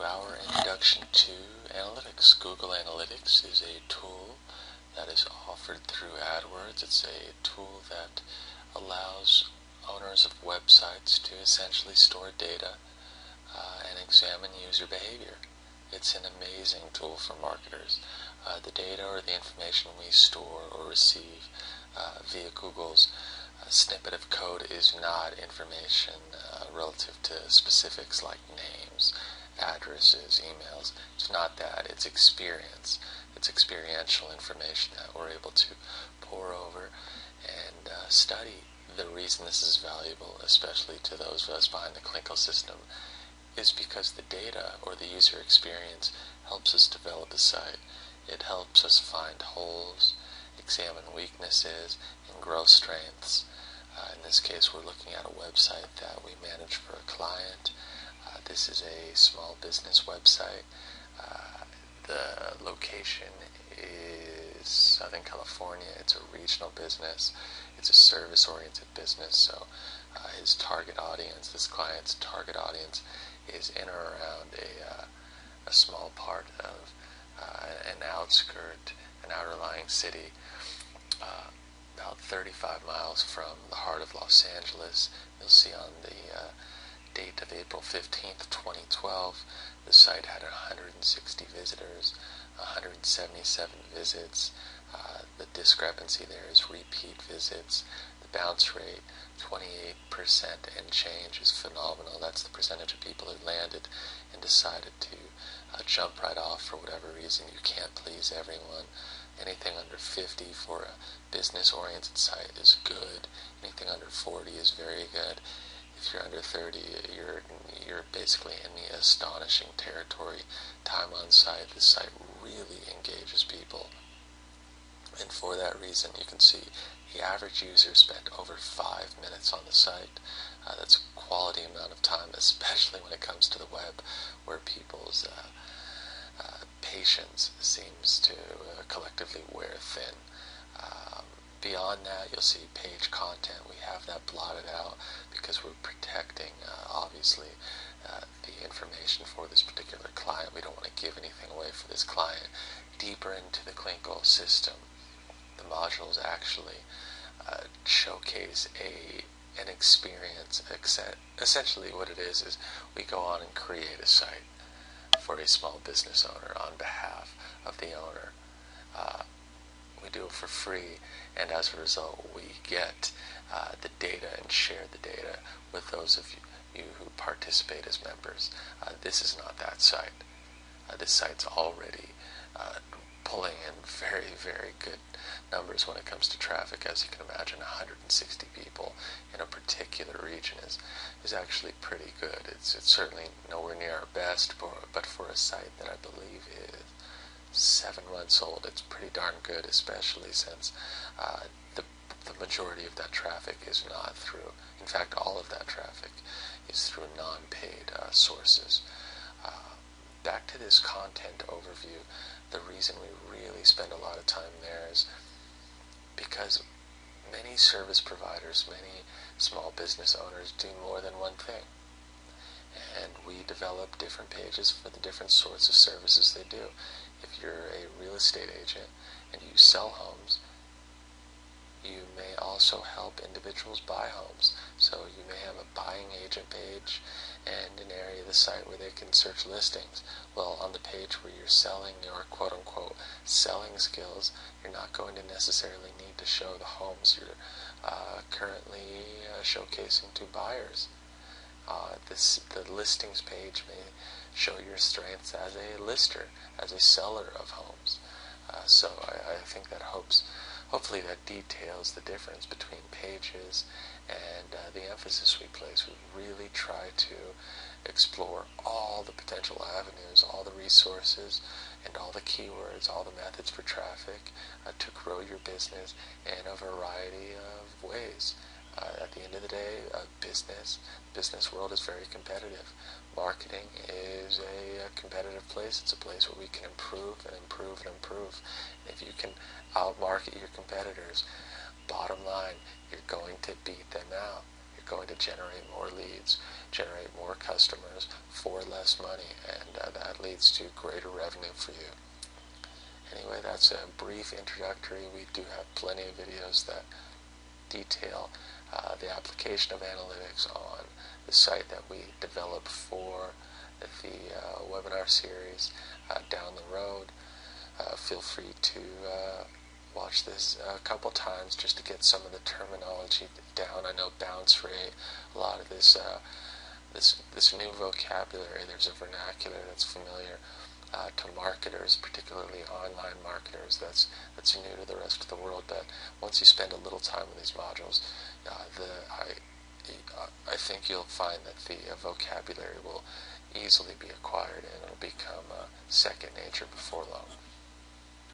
our introduction to analytics. Google Analytics is a tool that is offered through AdWords. It's a tool that allows owners of websites to essentially store data and examine user behavior. It's an amazing tool for marketers. The data or the information we store or receive via Google's snippet of code is not information relative to specifics like names, addresses, emails. It's not that. It's experience. It's experiential information that we're able to pore over and study. The reason this is valuable, especially to those of us behind the clinical system, is because the data or the user experience helps us develop a site. It helps us find holes, examine weaknesses, and grow strengths. In this case, we're looking at a website that we manage for a client. This is a small business website. The location is Southern California. It's a regional business. It's a service-oriented business, so his target audience, this client's target audience, is in or around a small part of an outskirt, an outer-lying city, about 35 miles from the heart of Los Angeles. You'll see on the date of April 15th, 2012, the site had 160 visitors, 177 visits. The discrepancy there is repeat visits. The bounce rate, 28% and change, is phenomenal. That's the percentage of people who landed and decided to jump right off for whatever reason. You can't please everyone. Anything under 50 for a business-oriented site is good. Anything under 40 is very good. If you're under 30, you're basically in the astonishing territory. Time on site, this site really engages people. And for that reason, you can see the average user spent over 5 minutes on the site. That's a quality amount of time, especially when it comes to the web, where people's patience seems to collectively wear thin. Beyond that, you'll see page content. We have that blotted out because we're protecting, obviously, the information for this particular client. We don't want to give anything away for this client. Deeper into the clinical system, the modules actually showcase an experience. Essentially what it is we go on and create a site for a small business owner on behalf of the owner. We do it for free, and as a result we get the data and share the data with those of you who participate as members. This is not that site. This site's already pulling in very, very good numbers when it comes to traffic. As you can imagine, 160 people in a particular region is actually pretty good. It's certainly nowhere near our best, but for a site that I believe is 7 months old, it's pretty darn good, especially since the majority of that traffic is not through, in fact all of that traffic is through non-paid sources. Back to this content overview, the reason we really spend a lot of time there is because many service providers, many small business owners do more than one thing. And we develop different pages for the different sorts of services they do. If you're a real estate agent and you sell homes, you may also help individuals buy homes. So you may have a buying agent page and an area of the site where they can search listings. Well, on the page where you're selling your quote-unquote selling skills, you're not going to necessarily need to show the homes you're currently showcasing to buyers. The listings page may show your strengths as a lister, as a seller of homes. So I think that hopefully that details the difference between pages and the emphasis we place. We really try to explore all the potential avenues, all the resources, and all the keywords, all the methods for traffic to grow your business in a variety of ways. At the end of the day, business world is very competitive. Marketing is a competitive place. It's a place where we can improve and improve and improve. And if you can outmarket your competitors, bottom line, you're going to beat them out. You're going to generate more leads, generate more customers for less money, and that leads to greater revenue for you. Anyway, that's a brief introductory. We do have plenty of videos that detail the application of analytics on the site that we developed for the webinar series down the road. Feel free to watch this a couple times just to get some of the terminology down. I know bounce rate, a lot of this new vocabulary. There's a vernacular that's familiar to marketers, particularly online marketers. That's new to the rest of the world. But once you spend a little time in these modules, I think you'll find that the vocabulary will easily be acquired and it'll become second nature before long.